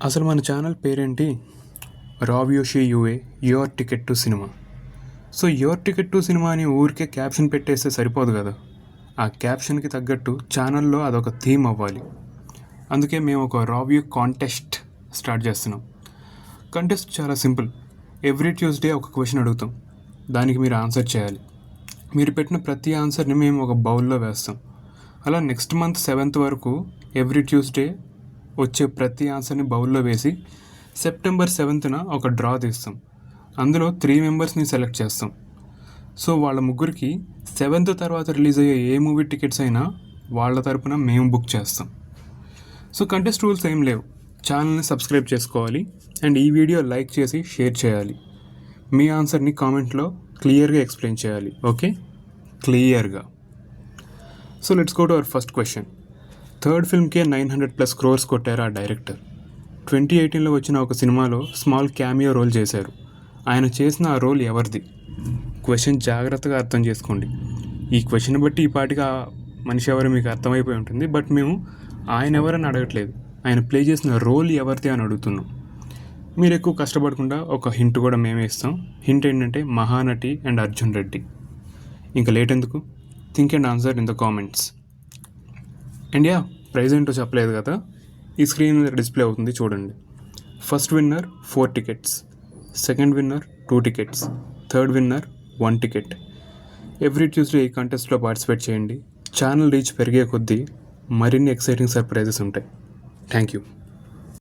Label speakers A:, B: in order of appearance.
A: అసలు మన ఛానల్ పేరేంటి? రావ్యోషి UA your ticket to cinema. So your ticket to cinema అని ఊరికే క్యాప్షన్ పెట్టేస్తే సరిపోదు కదా. ఆ క్యాప్షన్కి తగ్గట్టు ఛానల్లో అదొక థీమ్ అవ్వాలి. అందుకే మేము ఒక రావ్యూ కాంటెస్ట్ స్టార్ట్ చేస్తున్నాం. కంటెస్ట్ చాలా సింపుల్. ఎవ్రీ ట్యూస్డే ఒక క్వశ్చన్ అడుగుతాం, దానికి మీరు ఆన్సర్ చేయాలి. మీరు పెట్టిన ప్రతి ఆన్సర్ని మేము ఒక బౌల్లో వేస్తాం. అలా నెక్స్ట్ మంత్ 7th వరకు ఎవ్రీ ట్యూస్డే వచ్చే ప్రతి ఆన్సర్ని బౌల్లో వేసి సెప్టెంబర్ 7th ఒక డ్రా తీస్తాం. అందులో 3 మెంబర్స్ని సెలెక్ట్ చేస్తాం. సో వాళ్ళ ముగ్గురికి 7th తర్వాత రిలీజ్ అయ్యే ఏ మూవీ టికెట్స్ అయినా వాళ్ళ తరపున మేము బుక్ చేస్తాం. సో కంటెస్ట్ రూల్స్ ఏం లేవు. ఛానల్ని సబ్స్క్రైబ్ చేసుకోవాలి అండ్ ఈ వీడియో లైక్ చేసి షేర్ చేయాలి. మీ ఆన్సర్ని కామెంట్లో క్లియర్గా ఎక్స్ప్లెయిన్ చేయాలి. ఓకే, క్లియర్గా. So let's go to our first question. Third ఫిల్మ్కే 900+ crores కొట్టారు ఆ డైరెక్టర్. 2018లో వచ్చిన ఒక సినిమాలో స్మాల్ క్యామియో రోల్ చేశారు. ఆయన చేసిన ఆ రోల్ ఎవరిది? క్వశ్చన్ జాగ్రత్తగా అర్థం చేసుకోండి. ఈ క్వశ్చన్ బట్టి ఈ పాటిగా మనిషి ఎవరు మీకు అర్థమైపోయి ఉంటుంది. బట్ మేము ఆయన ఎవరని అడగట్లేదు, ఆయన ప్లే చేసిన రోల్ ఎవరిది అని అడుగుతున్నాం. మీరు ఎక్కువ కష్టపడకుండా ఒక హింట్ కూడా మేమే ఇస్తాం. హింట్ ఏంటంటే మహానటి అండ్ అర్జున్ రెడ్డి. ఇంకా లేట్ ఎందుకు, think and answer in the comments. And prize ఏంటో చెప్పలేదు కదా, ఈ స్క్రీన్ మీద డిస్ప్లే అవుతుంది చూడండి. First winner 4 tickets, second winner 2 tickets, third winner 1 ticket. Every Tuesday ఈ కంటెస్ట్లో పార్టిసిపేట్ చేయండి. ఛానల్ రీచ్ పెరిగే కొద్దీ మరిన్ని ఎక్సైటింగ్ సర్ప్రైజెస్ ఉంటాయి. Thank you.